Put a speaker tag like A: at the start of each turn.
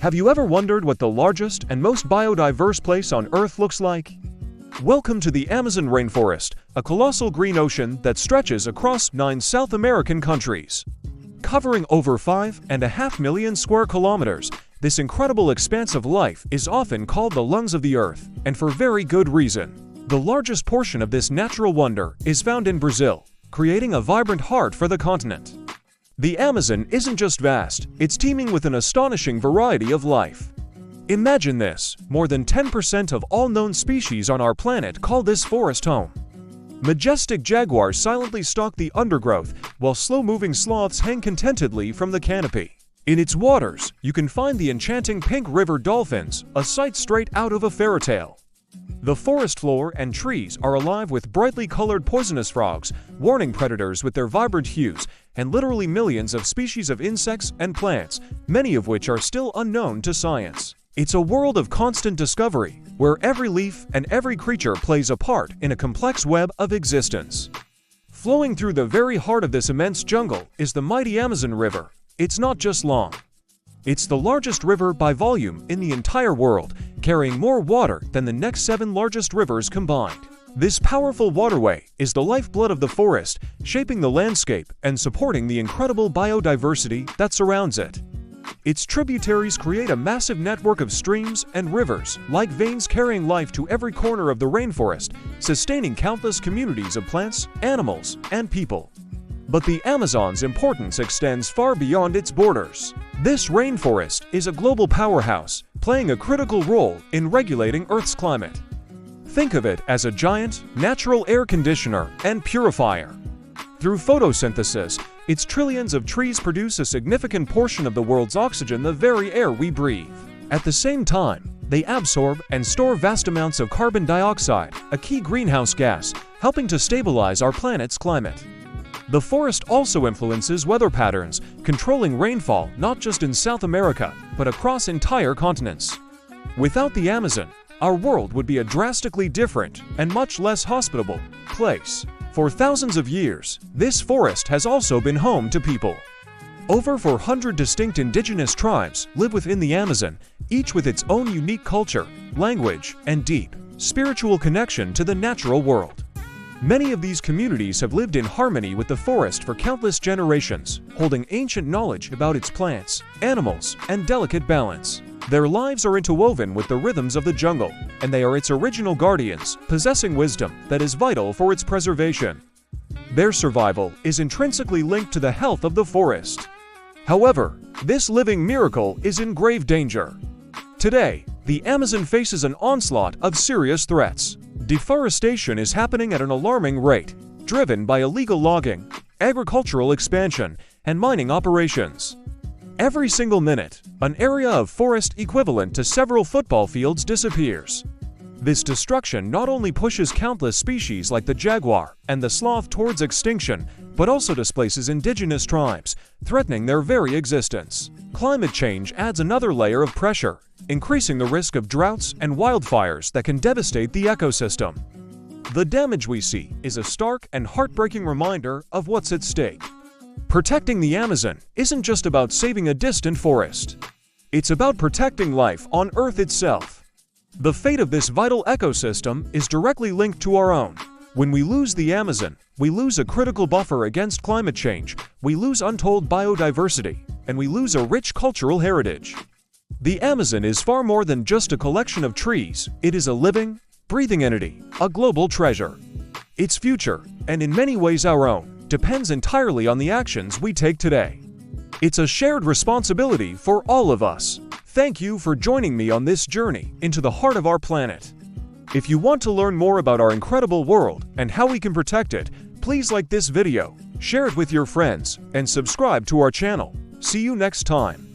A: Have you ever wondered what the largest and most biodiverse place on Earth looks like? Welcome to the Amazon rainforest, a colossal green ocean that stretches across 9 South American countries. Covering over 5.5 million square kilometers, this incredible expanse of life is often called the lungs of the Earth, and for very good reason. The largest portion of this natural wonder is found in Brazil, creating a vibrant heart for the continent. The Amazon isn't just vast, it's teeming with an astonishing variety of life. Imagine this, more than 10% of all known species on our planet call this forest home. Majestic jaguars silently stalk the undergrowth, while slow-moving sloths hang contentedly from the canopy. In its waters, you can find the enchanting pink river dolphins, a sight straight out of a fairy tale. The forest floor and trees are alive with brightly colored poisonous frogs, warning predators with their vibrant hues, and literally millions of species of insects and plants, many of which are still unknown to science. It's a world of constant discovery, where every leaf and every creature plays a part in a complex web of existence. Flowing through the very heart of this immense jungle is the mighty Amazon River. It's not just long. It's the largest river by volume in the entire world, carrying more water than the next 7 largest rivers combined. This powerful waterway is the lifeblood of the forest, shaping the landscape and supporting the incredible biodiversity that surrounds it. Its tributaries create a massive network of streams and rivers, like veins carrying life to every corner of the rainforest, sustaining countless communities of plants, animals, and people. But the Amazon's importance extends far beyond its borders. This rainforest is a global powerhouse, playing a critical role in regulating Earth's climate. Think of it as a giant, natural air conditioner and purifier. Through photosynthesis, its trillions of trees produce a significant portion of the world's oxygen, the very air we breathe. At the same time, they absorb and store vast amounts of carbon dioxide, a key greenhouse gas, helping to stabilize our planet's climate. The forest also influences weather patterns, controlling rainfall not just in South America, but across entire continents. Without the Amazon, our world would be a drastically different and much less hospitable place. For thousands of years, this forest has also been home to people. Over 400 distinct indigenous tribes live within the Amazon, each with its own unique culture, language, and deep, spiritual connection to the natural world. Many of these communities have lived in harmony with the forest for countless generations, holding ancient knowledge about its plants, animals, and delicate balance. Their lives are interwoven with the rhythms of the jungle, and they are its original guardians, possessing wisdom that is vital for its preservation. Their survival is intrinsically linked to the health of the forest. However, this living miracle is in grave danger. Today, the Amazon faces an onslaught of serious threats. Deforestation is happening at an alarming rate, driven by illegal logging, agricultural expansion, and mining operations. Every single minute, an area of forest equivalent to several football fields disappears. This destruction not only pushes countless species like the jaguar and the sloth towards extinction, but also displaces indigenous tribes, threatening their very existence. Climate change adds another layer of pressure, increasing the risk of droughts and wildfires that can devastate the ecosystem. The damage we see is a stark and heartbreaking reminder of what's at stake. Protecting the Amazon isn't just about saving a distant forest. It's about protecting life on Earth itself. The fate of this vital ecosystem is directly linked to our own. When we lose the Amazon, we lose a critical buffer against climate change, we lose untold biodiversity, and we lose a rich cultural heritage. The Amazon is far more than just a collection of trees. It is a living, breathing entity, a global treasure. Its future, and in many ways our own, depends entirely on the actions we take today. It's a shared responsibility for all of us. Thank you for joining me on this journey into the heart of our planet. If you want to learn more about our incredible world and how we can protect it, please like this video, share it with your friends, and subscribe to our channel. See you next time.